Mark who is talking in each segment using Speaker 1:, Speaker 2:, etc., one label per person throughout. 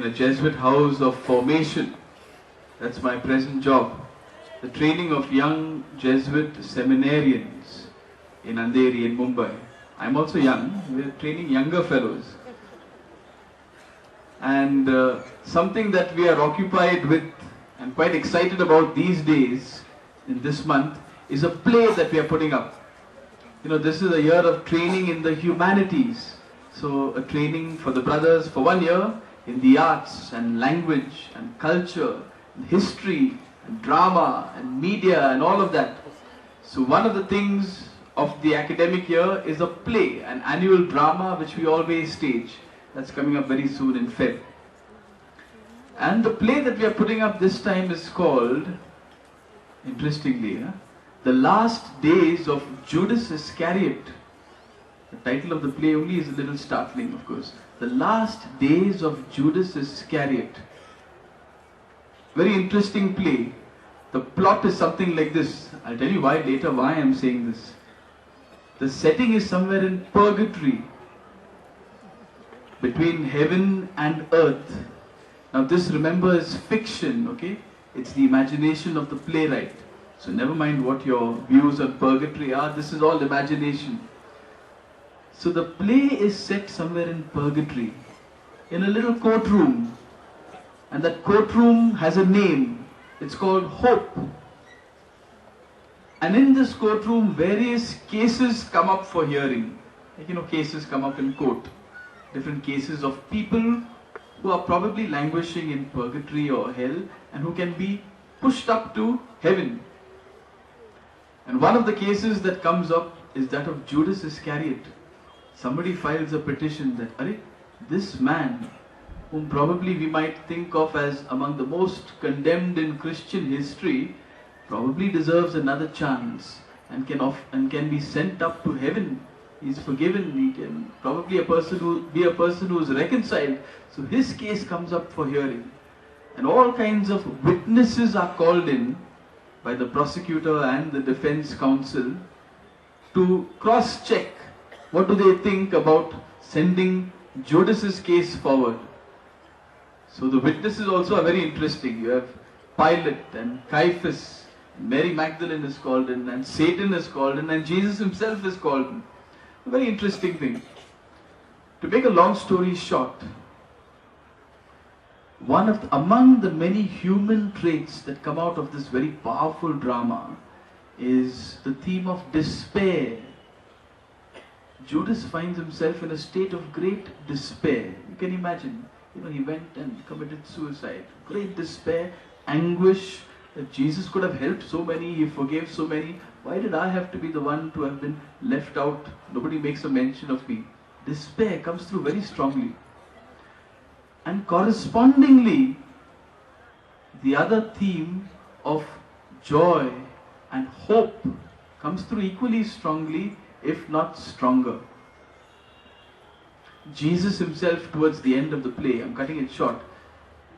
Speaker 1: in a Jesuit house of formation. That's my present job. The training of young Jesuit seminarians in Andheri in Mumbai. I'm also young. We're training younger fellows. And something that we are occupied with and quite excited about these days, in this month, is a play that we are putting up. You know, this is a year of training in the humanities. So a training for the brothers for 1 year in the arts and language and culture and history and drama and media and all of that. So one of the things of the academic year is a play, an annual drama which we always stage. That's coming up very soon in Feb. And the play that we are putting up this time is called, interestingly, The Last Days of Judas Iscariot. The title of the play only is a little startling, of course. The Last Days of Judas Iscariot. Very interesting play. The plot is something like this. I'll tell you later why I'm saying this. The setting is somewhere in purgatory, between heaven and earth. Now this, remember, is fiction, okay? It's the imagination of the playwright. So never mind what your views on purgatory are, this is all imagination. So the play is set somewhere in purgatory, in a little courtroom. And that courtroom has a name. It's called Hope. And in this courtroom, various cases come up for hearing. Like, you know, cases come up in court. Different cases of people who are probably languishing in purgatory or hell and who can be pushed up to heaven. And one of the cases that comes up is that of Judas Iscariot. Somebody files a petition that, this man, whom probably we might think of as among the most condemned in Christian history, probably deserves another chance and can be sent up to heaven. He's forgiven. He can probably be a person who is reconciled. So his case comes up for hearing. And all kinds of witnesses are called in by the prosecutor and the defense counsel to cross-check what do they think about sending Judas's case forward. So the witnesses also are very interesting. You have Pilate and Caiaphas, Mary Magdalene is called in, and Satan is called in, and Jesus himself is called in. A very interesting thing. To make a long story short, among the many human traits that come out of this very powerful drama is the theme of despair. Judas finds himself in a state of great despair. You can imagine, he went and committed suicide. Great despair, anguish, that Jesus could have helped so many, he forgave so many. Why did I have to be the one to have been left out? Nobody makes a mention of me. Despair comes through very strongly. And correspondingly, the other theme of joy and hope comes through equally strongly, if not stronger. Jesus himself towards the end of the play, I'm cutting it short,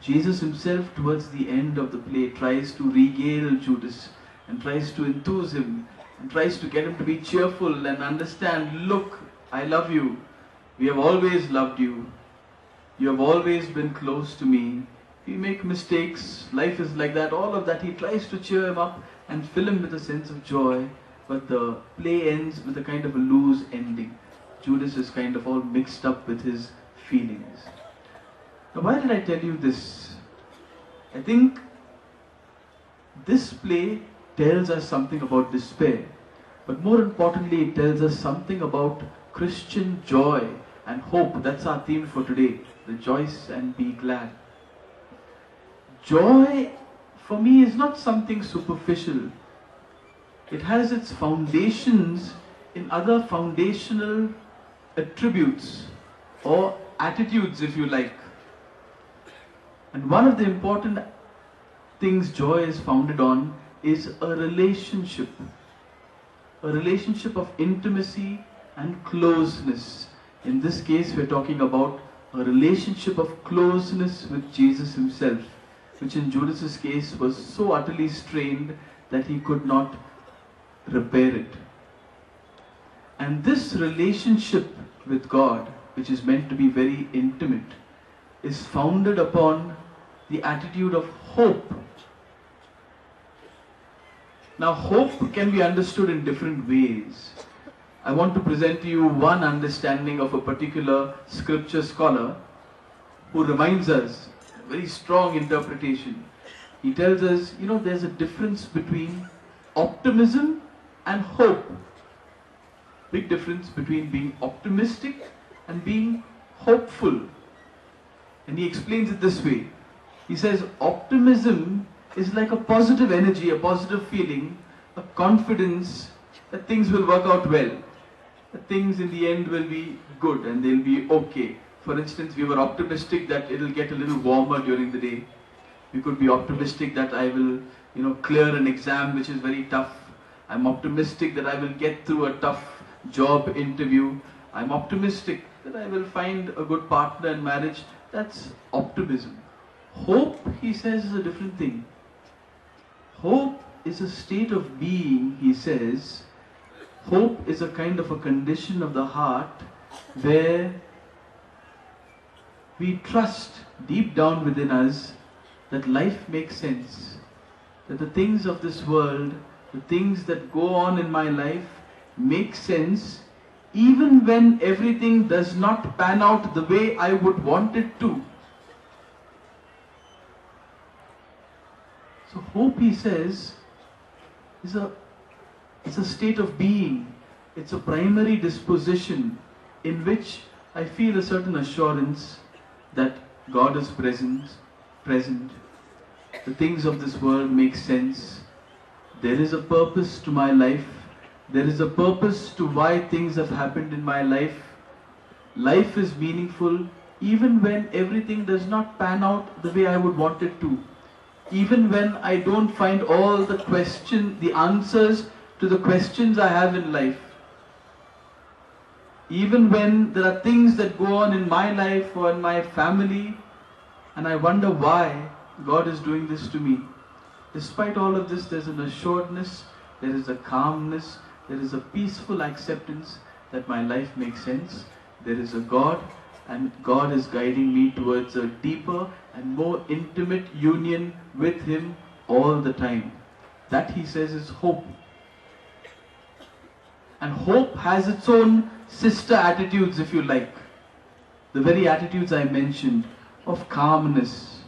Speaker 1: Jesus himself towards the end of the play tries to regale Judas and tries to enthuse him and tries to get him to be cheerful and understand, look, I love you. We have always loved you. You have always been close to me. We make mistakes. Life is like that. All of that. He tries to cheer him up and fill him with a sense of joy. But the play ends with a kind of a loose ending. Judas is kind of all mixed up with his feelings. Now, why did I tell you this? I think this play tells us something about despair. But more importantly, it tells us something about Christian joy and hope. That's our theme for today. Rejoice and be glad. Joy, for me, is not something superficial. It has its foundations in other foundational attributes or attitudes, if you like. And one of the important things joy is founded on is a relationship of intimacy and closeness. In this case, we're talking about a relationship of closeness with Jesus himself, which in Judas's case was so utterly strained that he could not repair it. And this relationship with God, which is meant to be very intimate, is founded upon the attitude of hope. Now, hope can be understood in different ways. I want to present to you one understanding of a particular scripture scholar who reminds us, a very strong interpretation. He tells us, there's a difference between optimism and hope. Big difference between being optimistic and being hopeful. And he explains it this way. He says, optimism is like a positive energy, a positive feeling, a confidence that things will work out well, that things in the end will be good and they'll be okay. For instance, we were optimistic that it'll get a little warmer during the day. We could be optimistic that I will, clear an exam which is very tough. I'm optimistic that I will get through a tough job interview. I'm optimistic that I will find a good partner in marriage. That's optimism. Hope, he says, is a different thing. Hope is a state of being, he says. Hope is a kind of a condition of the heart where we trust deep down within us that life makes sense, that the things of this world, the things that go on in my life make sense even when everything does not pan out the way I would want it to. So hope, he says, is a state of being. It's a primary disposition in which I feel a certain assurance that God is present. The things of this world make sense. There is a purpose to my life. There is a purpose to why things have happened in my life. Life is meaningful even when everything does not pan out the way I would want it to. Even when I don't find all the answers to the questions I have in life. Even when there are things that go on in my life or in my family and I wonder why God is doing this to me. Despite all of this, there's an assuredness, there is a calmness, there is a peaceful acceptance that my life makes sense. There is a God, and God is guiding me towards a deeper and more intimate union with Him all the time. That, he says, is hope. And hope has its own sister attitudes, if you like. The very attitudes I mentioned of calmness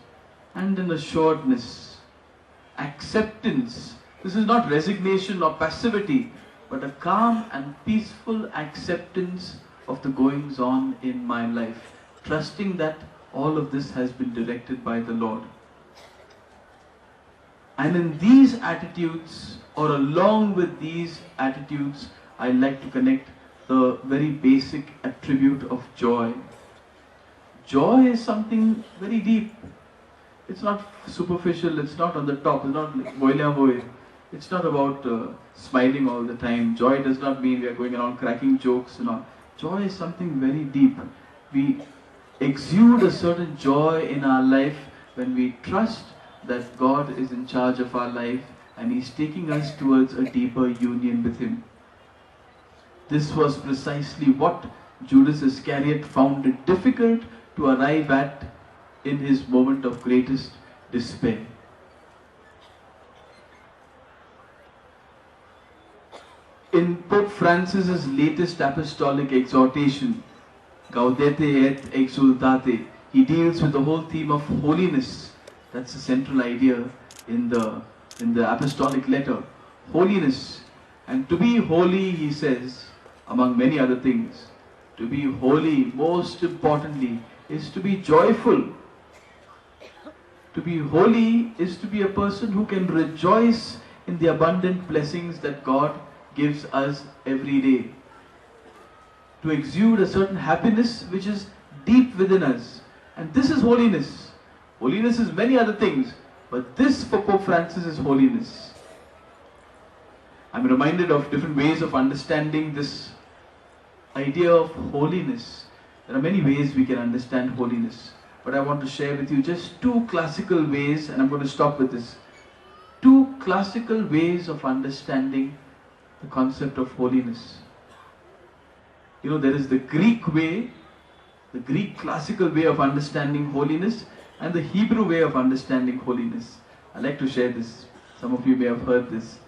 Speaker 1: and an assuredness, acceptance. This is not resignation or passivity, but a calm and peaceful acceptance of the goings on in my life, trusting that all of this has been directed by the Lord. And in these attitudes, or along with these attitudes, I like to connect the very basic attribute of joy. Joy is something very deep. It's not superficial, it's not on the top, it's not like boy. It's not about smiling all the time. Joy does not mean we are going around cracking jokes and all. Joy is something very deep. We exude a certain joy in our life when we trust that God is in charge of our life and He's taking us towards a deeper union with Him. This was precisely what Judas Iscariot found it difficult to arrive at in his moment of greatest despair. In Pope Francis's latest apostolic exhortation, Gaudete et Exultate, he deals with the whole theme of holiness. That's the central idea in the apostolic letter. Holiness. And to be holy, he says, among many other things, to be holy, most importantly, is to be joyful. To be holy is to be a person who can rejoice in the abundant blessings that God gives us every day. To exude a certain happiness which is deep within us. And this is holiness. Holiness is many other things, but this for Pope Francis is holiness. I'm reminded of different ways of understanding this idea of holiness. There are many ways we can understand holiness, but I want to share with you just two classical ways, and I'm going to stop with this. Two classical ways of understanding the concept of holiness. There is the Greek way, The Greek classical way of understanding holiness and the Hebrew way of understanding holiness. I like to share this. Some of you may have heard this.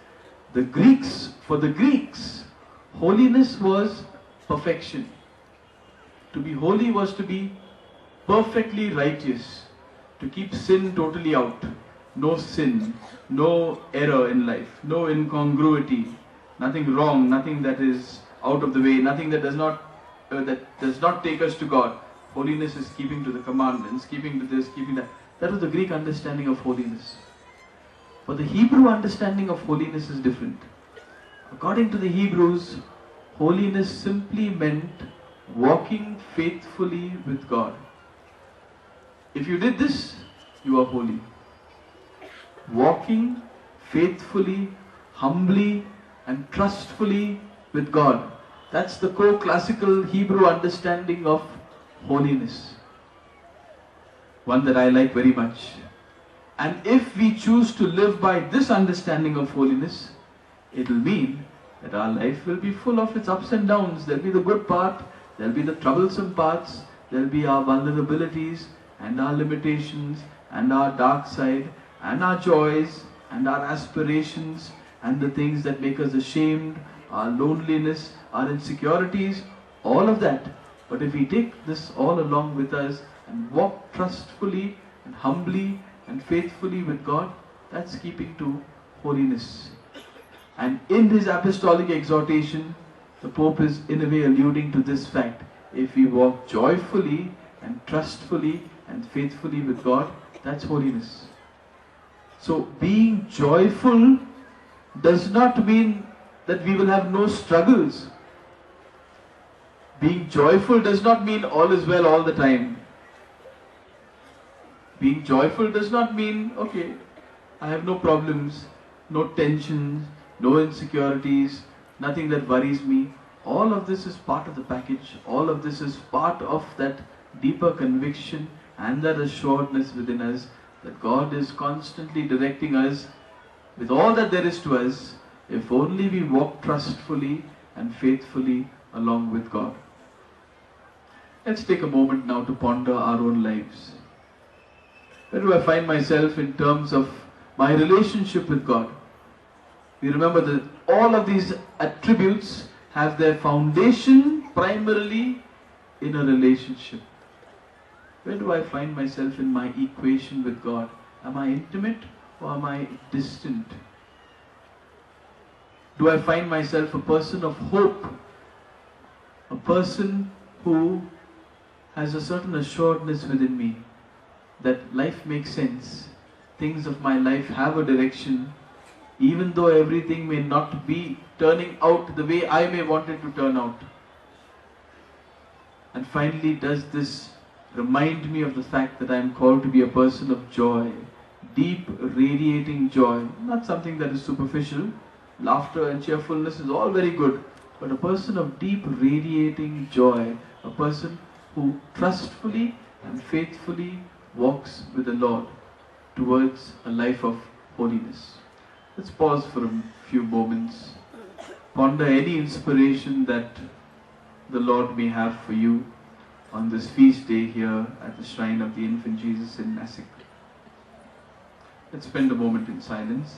Speaker 1: For the Greeks, holiness was perfection. To be holy was to be perfectly righteous, to keep sin totally out. No sin, no error in life, no incongruity, nothing wrong, nothing that is out of the way, nothing that does not take us to God. Holiness is keeping to the commandments, keeping to this, keeping that. That was the Greek understanding of holiness. But the Hebrew understanding of holiness is different. According to the Hebrews, holiness simply meant walking faithfully with God. If you did this, you are holy. Walking faithfully, humbly and trustfully with God. That's the core classical Hebrew understanding of holiness. One that I like very much. And if we choose to live by this understanding of holiness, it will mean that our life will be full of its ups and downs. There will be the good part, there will be the troublesome parts, there will be our vulnerabilities and our limitations and our dark side and our joys and our aspirations and the things that make us ashamed, our loneliness, our insecurities, all of that. But if we take this all along with us and walk trustfully and humbly and faithfully with God, that's keeping to holiness. And in his apostolic exhortation, the Pope is in a way alluding to this fact. If we walk joyfully and trustfully and faithfully with God, that's holiness. So being joyful does not mean that we will have no struggles. Being joyful does not mean all is well all the time. Being joyful does not mean, okay, I have no problems, no tensions, no insecurities, nothing that worries me. All of this is part of the package. All of this is part of that deeper conviction and that assuredness within us that God is constantly directing us with all that there is to us, if only we walk trustfully and faithfully along with God. Let's take a moment now to ponder our own lives. Where do I find myself in terms of my relationship with God? We remember that all of these attributes have their foundation primarily in a relationship. Where do I find myself in my equation with God? Am I intimate or am I distant? Do I find myself a person of hope? A person who has a certain assuredness within me that life makes sense, things of my life have a direction, even though everything may not be turning out the way I may want it to turn out. And finally, does this remind me of the fact that I am called to be a person of joy, deep radiating joy, not something that is superficial. Laughter and cheerfulness is all very good, but a person of deep radiating joy, a person who trustfully and faithfully walks with the Lord towards a life of holiness. Let's pause for a few moments. Ponder any inspiration that the Lord may have for you on this feast day here at the shrine of the infant Jesus in Nasik. Let's spend a moment in silence.